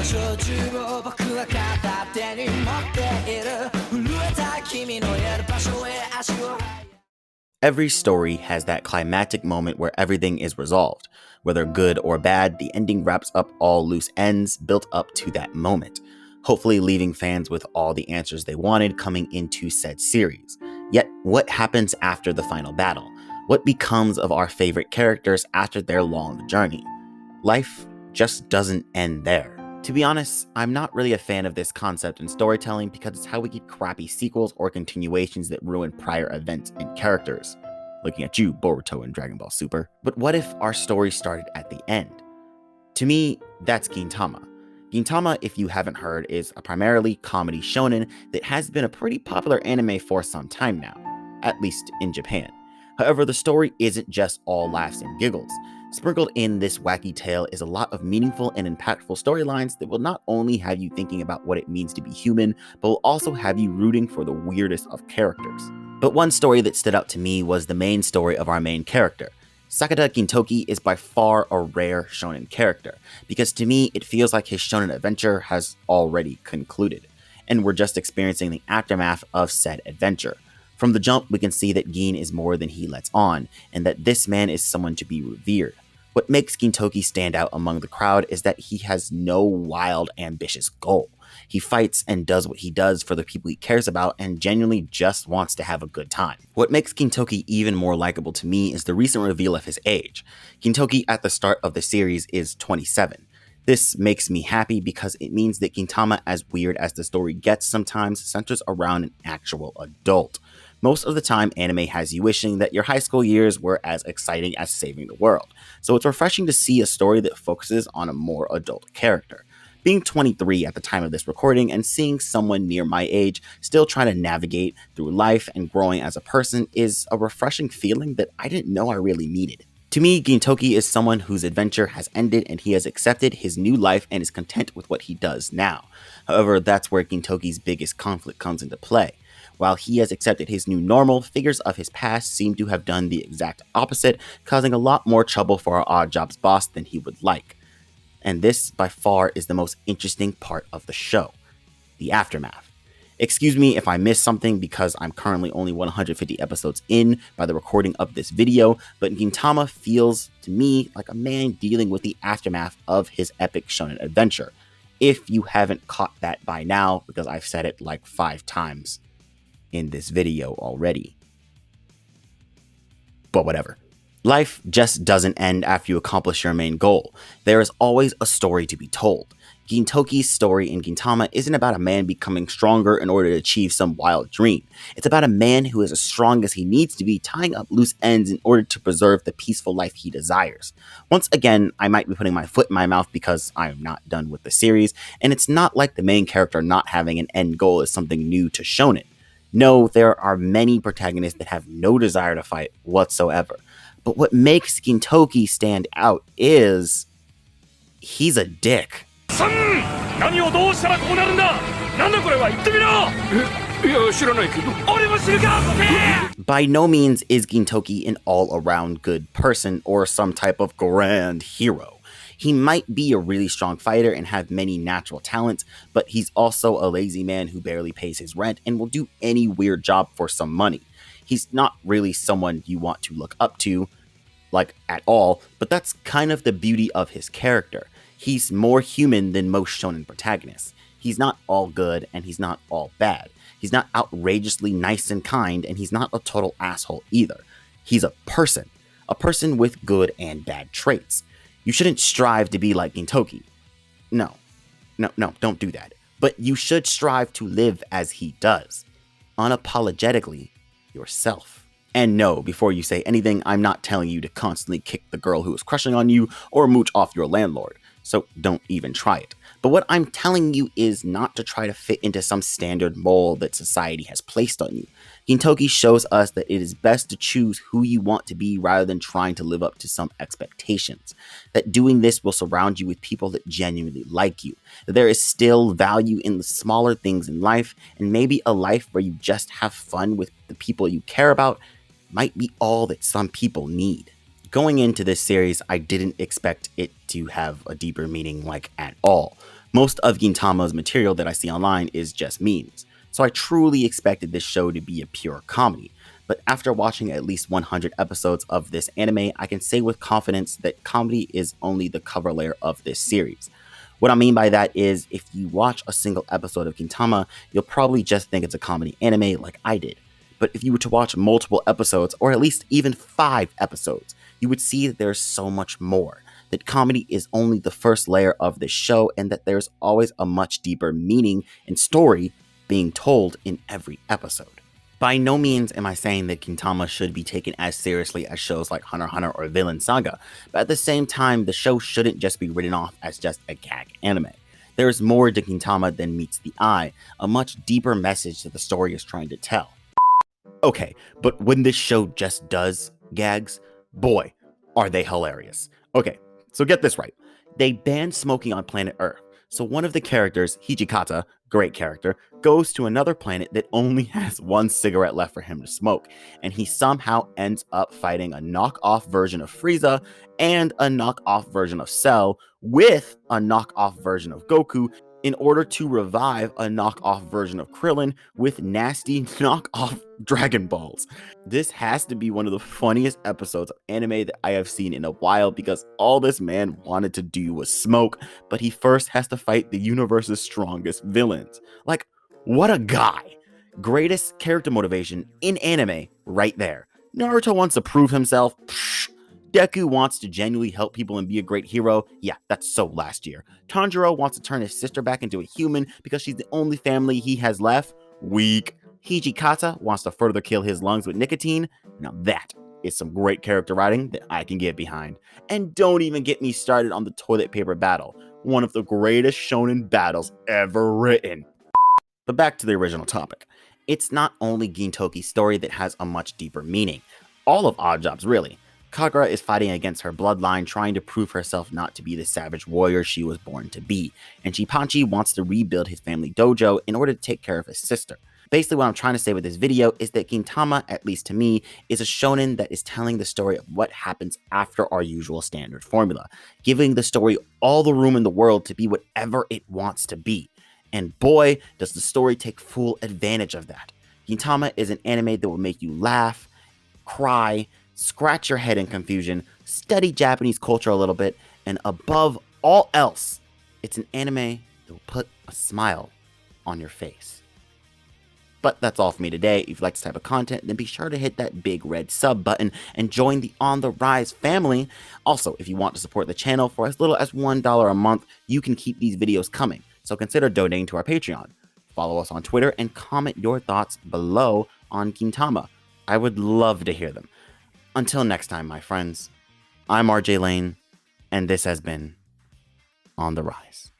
所中を僕は片手に持っている震えた君のいる場所へ足を Every story has that climactic moment where everything is resolved. Whether good or bad, the ending wraps up all loose ends built up to that moment, hopefully leaving fans with all the answers they wanted coming into said series. Yet, what happens after the final battle? What becomes of our favorite characters after their long journey? Life just doesn't end there. To be honest, I'm not really a fan of this concept in storytelling because it's how we get crappy sequels or continuations that ruin prior events and characters. Looking at you, Boruto and Dragon Ball Super. But what if our story started at the end? To me, that's Gintama. Gintama, if you haven't heard, is a primarily comedy shonen that has been a pretty popular anime for some time now, at least in Japan. However, the story isn't just all laughs and giggles. Sprinkled in this wacky tale is a lot of meaningful and impactful storylines that will not only have you thinking about what it means to be human, but will also have you rooting for the weirdest of characters. But one story that stood out to me was the main story of our main character. Sakata Gintoki is by far a rare shonen character, because to me it feels like his shonen adventure has already concluded, and we're just experiencing the aftermath of said adventure. From the jump, we can see that Gin is more than he lets on, and that this man is someone to be revered. What makes Gintoki stand out among the crowd is that he has no wild, ambitious goal. He fights and does what he does for the people he cares about and genuinely just wants to have a good time. What makes Gintoki even more likable to me is the recent reveal of his age. Gintoki at the start of the series is 27. This makes me happy because it means that Gintama, as weird as the story gets sometimes, centers around an actual adult. Most of the time, anime has you wishing that your high school years were as exciting as saving the world, so it's refreshing to see a story that focuses on a more adult character. Being 23 at the time of this recording and seeing someone near my age still trying to navigate through life and growing as a person is a refreshing feeling that I didn't know I really needed. To me, Gintoki is someone whose adventure has ended and he has accepted his new life and is content with what he does now. However, that's where Gintoki's biggest conflict comes into play. While he has accepted his new normal, figures of his past seem to have done the exact opposite, causing a lot more trouble for our Odd Jobs boss than he would like. And this, by far, is the most interesting part of the show, the aftermath. Excuse me if I missed something because I'm currently only 150 episodes in by the recording of this video, but Gintama feels to me like a man dealing with the aftermath of his epic shonen adventure. If you haven't caught that by now, because I've said it like 5 times in this video already. But whatever. Life just doesn't end after you accomplish your main goal. There is always a story to be told. Gintoki's story in Gintama isn't about a man becoming stronger in order to achieve some wild dream. It's about a man who is as strong as he needs to be, tying up loose ends in order to preserve the peaceful life he desires. Once again, I might be putting my foot in my mouth because I am not done with the series, and it's not like the main character not having an end goal is something new to Shonen. No, there are many protagonists that have no desire to fight whatsoever. But what makes Gintoki stand out is he's a dick. By no means is Gintoki an all-around good person or some type of grand hero. He might be a really strong fighter and have many natural talents, but he's also a lazy man who barely pays his rent and will do any weird job for some money. He's not really someone you want to look up to, like, at all, but that's kind of the beauty of his character. He's more human than most shonen protagonists. He's not all good and he's not all bad. He's not outrageously nice and kind, and he's not a total asshole either. He's a person with good and bad traits. You shouldn't strive to be like Gintoki. No, don't do that. But you should strive to live as he does. Unapologetically yourself. And no, before you say anything, I'm not telling you to constantly kick the girl who is crushing on you or mooch off your landlord. So don't even try it. But what I'm telling you is not to try to fit into some standard mold that society has placed on you. Gintoki shows us that it is best to choose who you want to be rather than trying to live up to some expectations. That doing this will surround you with people that genuinely like you. That there is still value in the smaller things in life, and maybe a life where you just have fun with the people you care about might be all that some people need. Going into this series, I didn't expect it to have a deeper meaning, like, at all. Most of Gintama's material that I see online is just memes, so I truly expected this show to be a pure comedy. But after watching at least 100 episodes of this anime, I can say with confidence that comedy is only the cover layer of this series. What I mean by that is, if you watch a single episode of Gintama, you'll probably just think it's a comedy anime like I did. But if you were to watch multiple episodes, or at least even 5 episodes, you would see that there's so much more. That comedy is only the first layer of this show, and that there's always a much deeper meaning and story being told in every episode. By no means am I saying that Gintama should be taken as seriously as shows like Hunter x Hunter or Vinland Saga, but at the same time, the show shouldn't just be written off as just a gag anime. There is more to Gintama than meets the eye, a much deeper message that the story is trying to tell. Okay, but when this show just does gags, boy, are they hilarious. Okay, so get this right. They banned smoking on planet Earth. So one of the characters, Hijikata, great character, goes to another planet that only has one cigarette left for him to smoke, and he somehow ends up fighting a knockoff version of Frieza and a knockoff version of Cell with a knockoff version of Goku in order to revive a knockoff version of Krillin with nasty knockoff Dragon Balls. This has to be one of the funniest episodes of anime that I have seen in a while, because all this man wanted to do was smoke, but he first has to fight the universe's strongest villains. Like, what a guy. Greatest character motivation in anime right there. Naruto wants to prove himself. Psh. Deku wants to genuinely help people and be a great hero. Yeah, that's so last year. Tanjiro wants to turn his sister back into a human because she's the only family he has left. Weak. Hijikata wants to further kill his lungs with nicotine. Now that is some great character writing that I can get behind. And don't even get me started on the toilet paper battle, one of the greatest shonen battles ever written. But back to the original topic. It's not only Gintoki's story that has a much deeper meaning. All of Oddjob's, really. Kagura is fighting against her bloodline, trying to prove herself not to be the savage warrior she was born to be, and Chipanchi wants to rebuild his family dojo in order to take care of his sister. Basically, what I'm trying to say with this video is that Gintama, at least to me, is a shonen that is telling the story of what happens after our usual standard formula, giving the story all the room in the world to be whatever it wants to be. And boy, does the story take full advantage of that. Gintama is an anime that will make you laugh, cry, scratch your head in confusion, study Japanese culture a little bit, and above all else, it's an anime that will put a smile on your face. But that's all for me today. If you like this type of content, then be sure to hit that big red sub button and join the On The Rise family. Also, if you want to support the channel for as little as $1 a month, you can keep these videos coming. So consider donating to our Patreon. Follow us on Twitter and comment your thoughts below on Gintama. I would love to hear them. Until next time, my friends, I'm RJ Lane, and this has been On The Rise.